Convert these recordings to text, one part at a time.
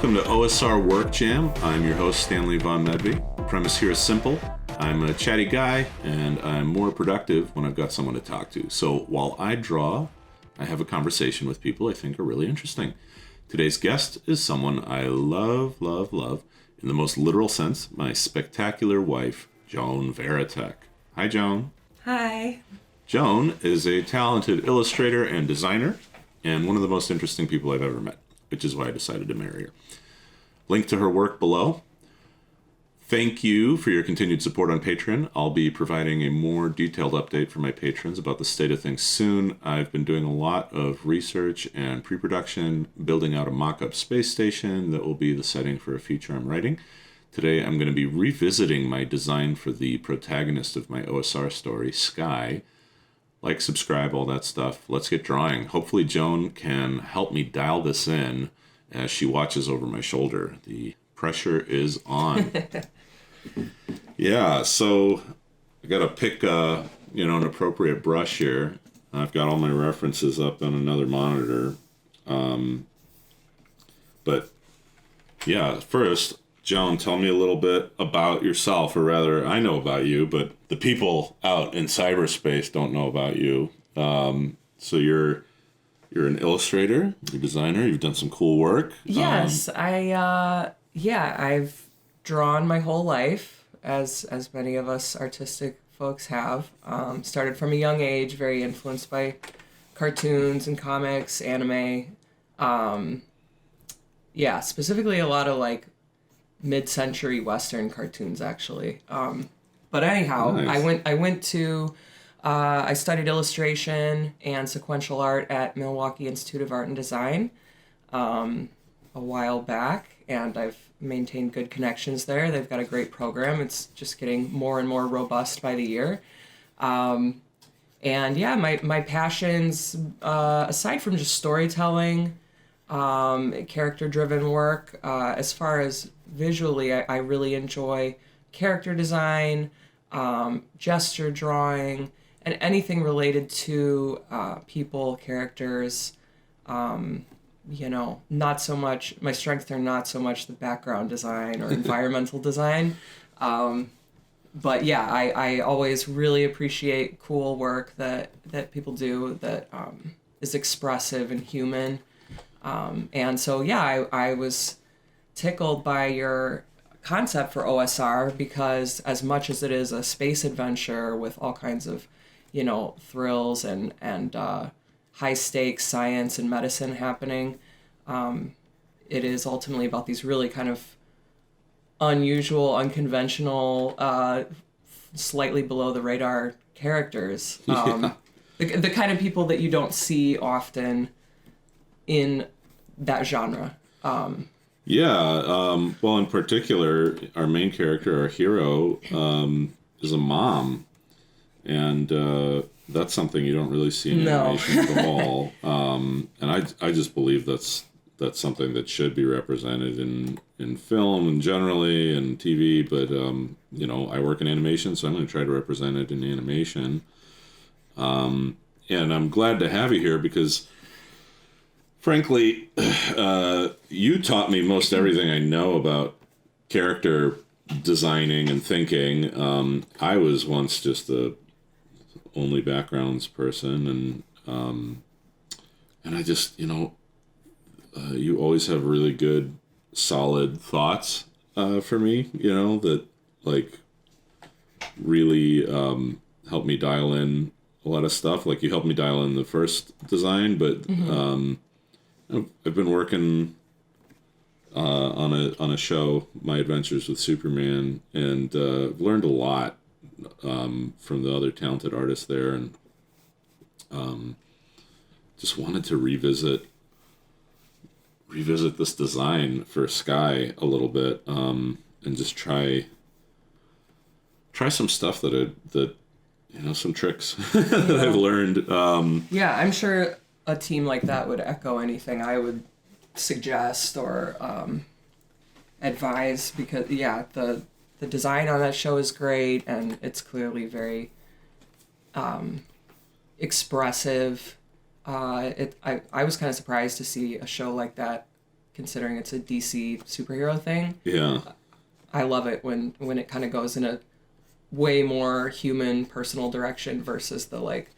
welcome to OSR Work Jam. I'm your host, Stanley Von Medvey. The premise here is simple. I'm a chatty guy, and I'm more productive when I've got someone to talk to. So while I draw, I have a conversation with people I think are really interesting. Today's guest is someone I love, in the most literal sense, my spectacular wife, Joan Varitek. Hi, Joan. Hi. Joan is a talented illustrator and designer, and one of the most interesting people I've ever met, which is why I decided to marry her. Link to her work below. Thank you for your continued support on Patreon. I'll be providing a more detailed update for my patrons about the state of things soon. I've been doing a lot of research and pre-production, building out a mock-up space station that will be the setting for a feature I'm writing. Today I'm going to be revisiting my design for the protagonist of my OSR story, Sky. Like, subscribe, all that stuff. Let's get drawing. Hopefully Joan can help me dial this in as she watches over my shoulder. The pressure is on. Yeah, so I got to pick an appropriate brush here. I've got all my references up on another monitor. But yeah, first, Joan, tell me a little bit about yourself, or rather, I know about you, but the people out in cyberspace don't know about you. So you're an illustrator, you're a designer, you've done some cool work. Yes, I've drawn my whole life, as many of us artistic folks have. Started from a young age, very influenced by cartoons and comics, anime. Specifically a lot of like mid-century Western cartoons, actually. But anyhow, nice. I studied illustration and sequential art at Milwaukee Institute of Art and Design a while back, and I've maintained good connections there. They've got a great program. It's just getting more and more robust by the year. My passions, aside from just storytelling, character-driven work, as far as visually, I really enjoy character design, gesture drawing, and anything related to people, characters. Not so much, my strengths are not so much the background design or environmental design. I always really appreciate cool work that people do that is expressive and human. I was tickled by your concept for OSR, because as much as it is a space adventure with all kinds of, thrills and high stakes science and medicine happening, it is ultimately about these really kind of unusual, unconventional, slightly below the radar characters. The kind of people that you don't see often in that genre. In particular, our main character, our hero, is a mom, and that's something you don't really see in animation at all. And I just believe that's something that should be represented in film and generally in TV. But I work in animation, so I'm going to try to represent it in animation. And I'm glad to have you here because, frankly, you taught me most everything I know about character designing and thinking. I was once just a only backgrounds person, and I just, you always have really good, solid thoughts for me, that like really help me dial in a lot of stuff. Like you helped me dial in the first design, but I've been working on a show, My Adventures with Superman, and learned a lot from the other talented artists there, and just wanted to revisit this design for Sky a little bit, and just try some stuff that some tricks that I've learned. I'm sure a team like that would echo anything I would suggest or advise, because the design on that show is great, and it's clearly very expressive. I was kind of surprised to see a show like that considering it's a DC superhero thing. Yeah. I love it when it kind of goes in a way more human, personal direction versus the like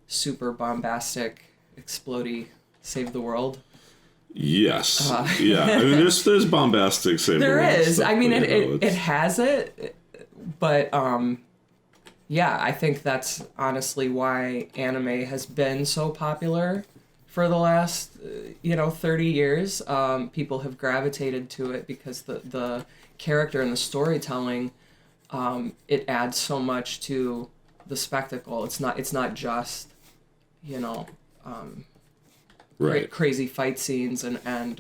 super bombastic, explodey, save the world. Yes. Yeah. I mean, there's bombastic save the world. There is. Stuff, I mean, but, it has it, but yeah, I think that's honestly why anime has been so popular for the last 30 years. People have gravitated to it because the character and the storytelling, it adds so much to the spectacle. It's not just right. crazy fight scenes and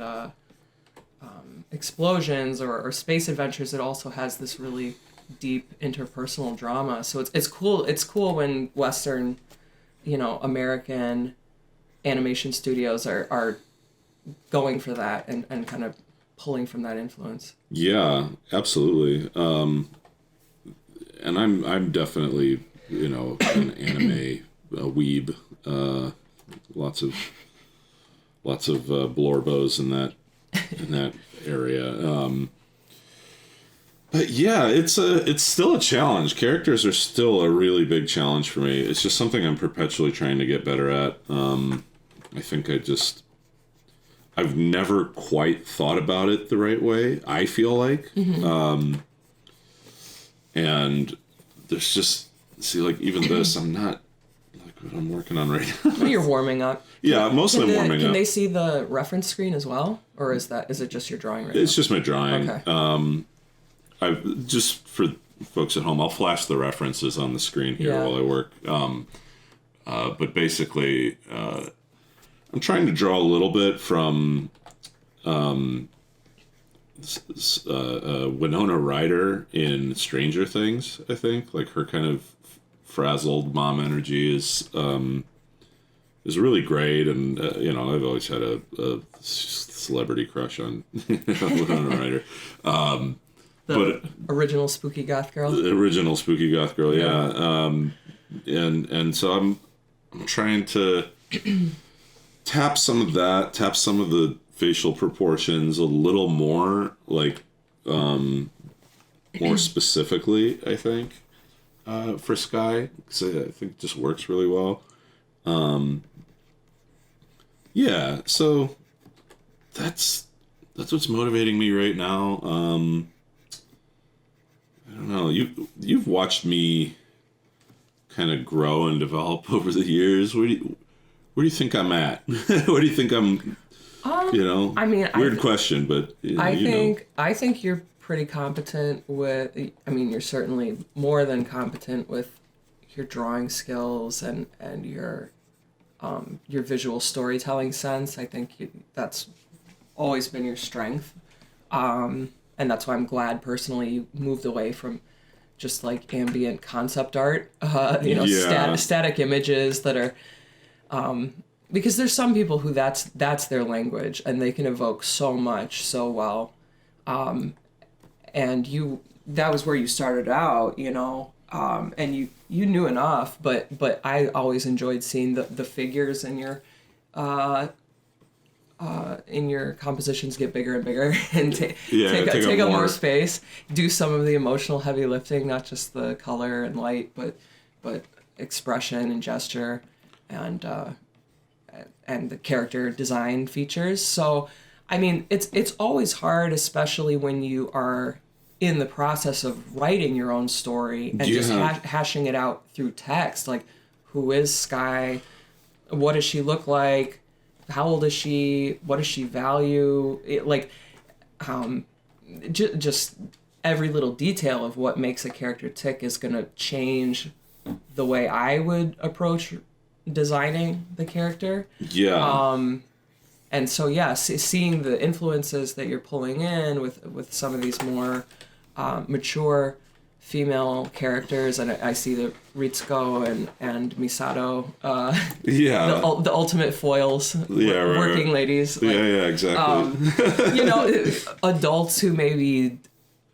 explosions or space adventures. It also has this really deep interpersonal drama. So it's cool. It's cool when Western, American animation studios are going for that and kind of pulling from that influence. Yeah, absolutely. And I'm definitely an anime weeb. Lots of blorbos in that area. But yeah, it's still a challenge. Characters are still a really big challenge for me. It's just something I'm perpetually trying to get better at. I think I've never quite thought about it the right way, I feel like. Mm-hmm. And there's just, like even this, I'm not, like what I'm working on right now. You're warming up. Yeah, mostly warming up. Can they see the reference screen as well? Or is it just your drawing right now? It's just my drawing. Okay. I've just for folks at home, I'll flash the references on the screen here while I work. But basically, I'm trying to draw a little bit from Winona Ryder in Stranger Things. I think like her kind of frazzled mom energy is really great, and I've always had a celebrity crush on Winona Ryder. The original spooky goth girl. The original spooky goth girl, yeah. And so I'm trying to tap some of the facial proportions a little more, like more specifically, I think, for Sky, because I think it just works really well. Yeah, so that's what's motivating me right now. I don't know. You've watched me kind of grow and develop over the years. Where do you think I'm at? Where do you think I'm? I mean, weird question, but I think you're pretty competent with. I mean, you're certainly more than competent with your drawing skills and your visual storytelling sense. I think that's always been your strength. And that's why I'm glad personally you moved away from just like ambient concept art, static images that are, because there's some people who that's their language and they can evoke so much so well. And that was where you started out, and you knew enough, but I always enjoyed seeing the figures in your compositions get bigger and bigger and take up more space, do some of the emotional heavy lifting, not just the color and light, but expression and gesture and the character design features. So, I mean, it's always hard, especially when you are in the process of writing your own story and just hashing it out through text. Like, who is Sky? What does she look like? How old is she? What does she value? Just every little detail of what makes a character tick is going to change the way I would approach designing the character. Yeah. And so, seeing the influences that you're pulling in with some of these more mature female characters, and I see the Ritsuko and Misato, the ultimate foils, working ladies. Like, exactly. Adults who maybe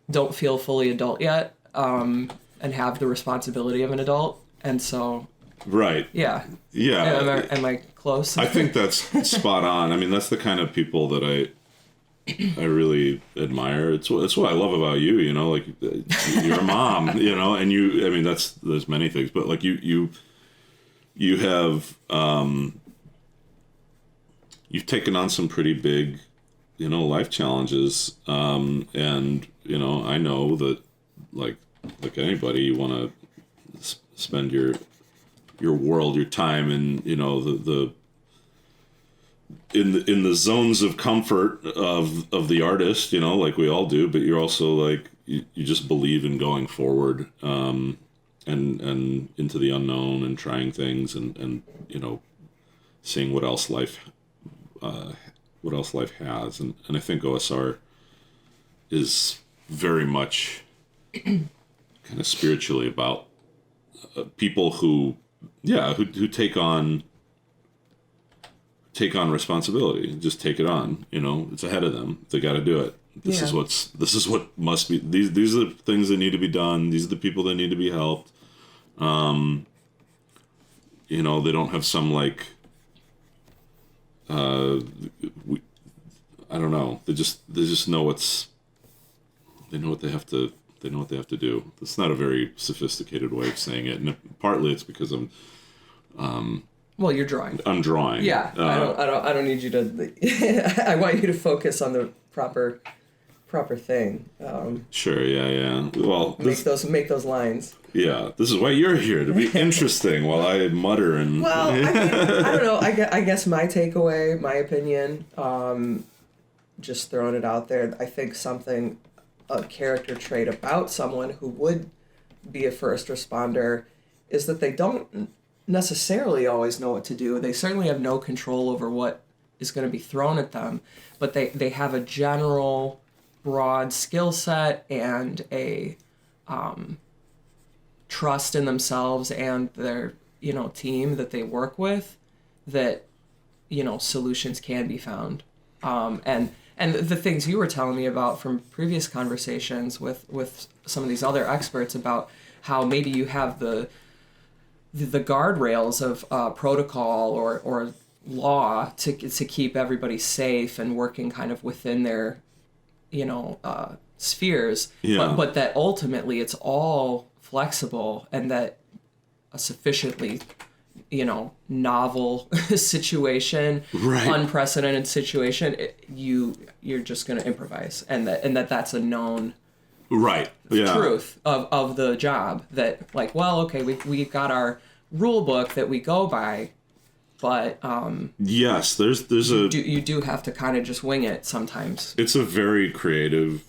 don't feel fully adult yet, and have the responsibility of an adult, and so. Right. Yeah. Yeah. Am I close? I think that's spot on. I mean, that's the kind of people that I really admire. It's what I love about you. You know, like you're a mom. You know, and you. I mean, there's many things, but like you have you've taken on some pretty big, life challenges. And I know that like anybody, you want to spend your world, your time, and the in the zones of comfort of the artist, like we all do, but you're also like you just believe in going forward, and into the unknown and trying things, and seeing what else life has, and I think OSR is very much kind of spiritually about people who take on responsibility, just take it on. It's ahead of them. They got to do it. This is what must be. These are the things that need to be done. These are the people that need to be helped. They don't have some like. I don't know. They just know they know what they have to. They know what they have to do. It's not a very sophisticated way of saying it, and partly it's because Well, you're drawing. I'm drawing. Yeah, I don't need you to. I want you to focus on the proper thing. Sure. Yeah. Well, make those lines. Yeah, this is why you're here, to be interesting while I mutter and. Well, I don't know. I guess my takeaway, my opinion, just throwing it out there. I think a character trait about someone who would be a first responder is that they don't necessarily always know what to do. They certainly have no control over what is going to be thrown at them, but they have a general broad skill set and a trust in themselves and their team that they work with, that solutions can be found, and the things you were telling me about from previous conversations with some of these other experts about how maybe you have the guardrails of protocol or law to keep everybody safe and working kind of within their spheres, but that ultimately it's all flexible, and that a sufficiently novel situation, right, unprecedented situation, you're just going to improvise, and that's a known truth of the job, that like, well, okay, we've got our rule book that we go by, but yes, you do have to kind of just wing it sometimes. It's a very creative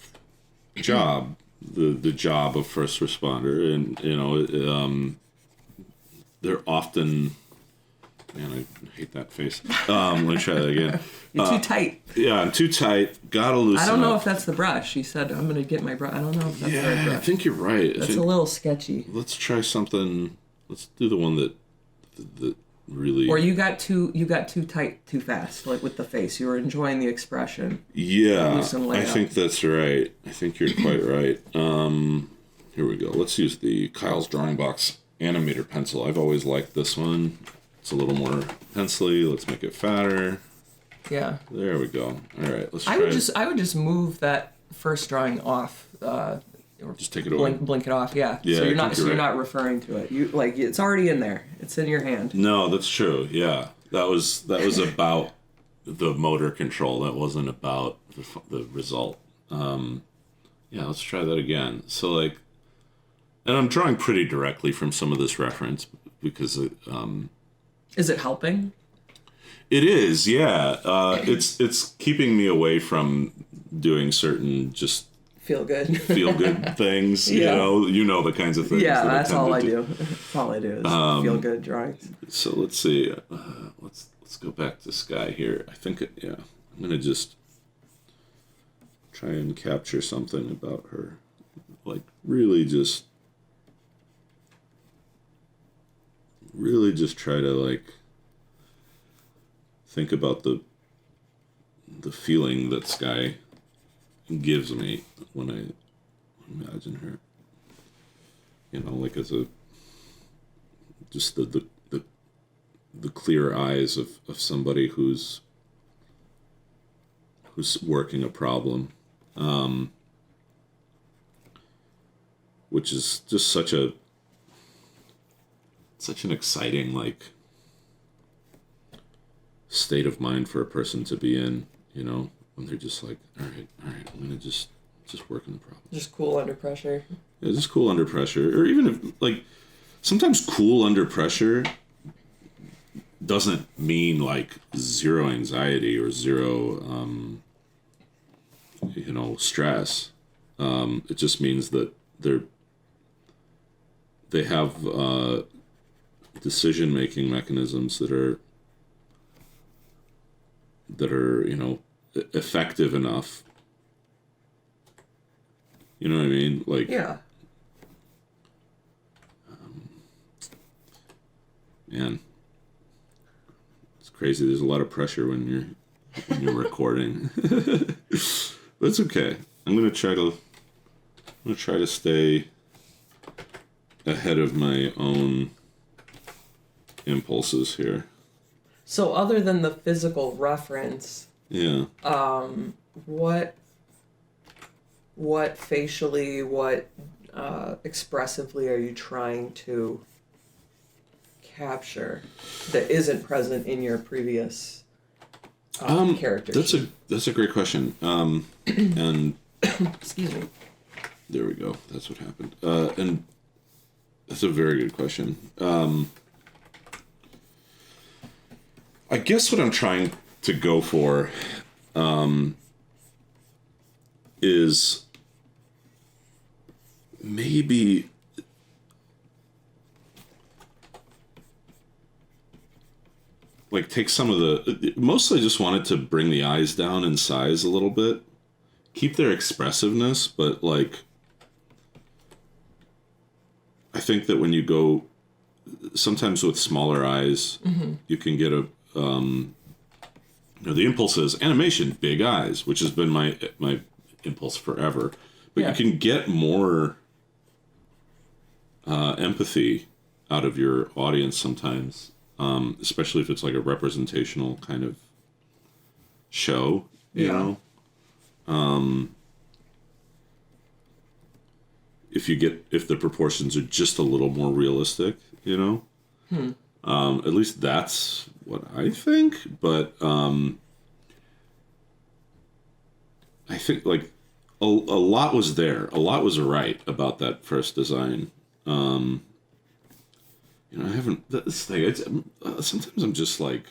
job, the job of first responder, and they're often, man, I hate that face. Let me try that again. You're too tight. Yeah, I'm too tight. Gotta loosen up. I don't know if that's the brush. He said, I'm going to get my brush. I don't know if that's the right brush. I think you're right. That's a little sketchy. Let's try something. Let's do the one that really... Or you got too tight too fast, like with the face. You were enjoying the expression. Yeah, I think that's right. I think you're quite right. Here we go. Let's use the Kyle's Drawing Box Animator pencil. I've always liked this one. It's a little more pencily. Let's make it fatter. Yeah. There we go. All right, let's try. I would just move that first drawing off. Or just take it away. Blink it off. Yeah. Yeah. So you're not referring to it. You like, it's already in there. It's in your hand. No, that's true. Yeah. That was about the motor control. That wasn't about the result. Yeah. Let's try that again. So like, and I'm drawing pretty directly from some of this reference because it. Is it helping? It is, yeah. It's keeping me away from doing certain just feel good things. Yeah. You know the kinds of things. Yeah, that that's all I do. That's all I do is feel good drawings. So let's see. Let's go back to Sky here. I think I'm gonna just try and capture something about her, like really just try to like think about the feeling that Sky gives me when I imagine her. Like as a just the clear eyes of somebody who's who's working a problem, which is just such an exciting like state of mind for a person to be in, when they're just like, all right, I'm gonna just work on the problem. Just cool under pressure. Yeah, just cool under pressure, or even if like sometimes cool under pressure doesn't mean like zero anxiety or zero stress. It just means that they have decision making mechanisms that are effective enough. You know what I mean? Like, Yeah. Man, it's crazy. There's a lot of pressure when you're recording, but it's okay. I'm gonna try to stay ahead of my own impulses here. So other than the physical reference, Yeah. What facially, what expressively are you trying to capture that isn't present in your previous characters? That's a great question. And Excuse me. there we go. That's what happened. And that's a very good question. I guess what I'm trying to go for is maybe like take some of the, mostly just wanted to bring the eyes down in size a little bit, keep their expressiveness, but like I think that when you go sometimes with smaller eyes, you can get a the impulse is animation, big eyes, which has been my impulse forever. But Yeah. you can get more empathy out of your audience sometimes, especially if it's like a representational kind of show, you know? If the proportions are just a little more realistic, at least that's what I think. But I think like a lot was there. A lot was right about that first design. I haven't this thing. Sometimes I'm just like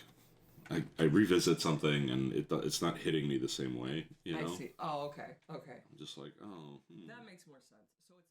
I revisit something and it's not hitting me the same way. I see. Oh, okay. Okay. I'm just like, oh. That makes more sense. So it's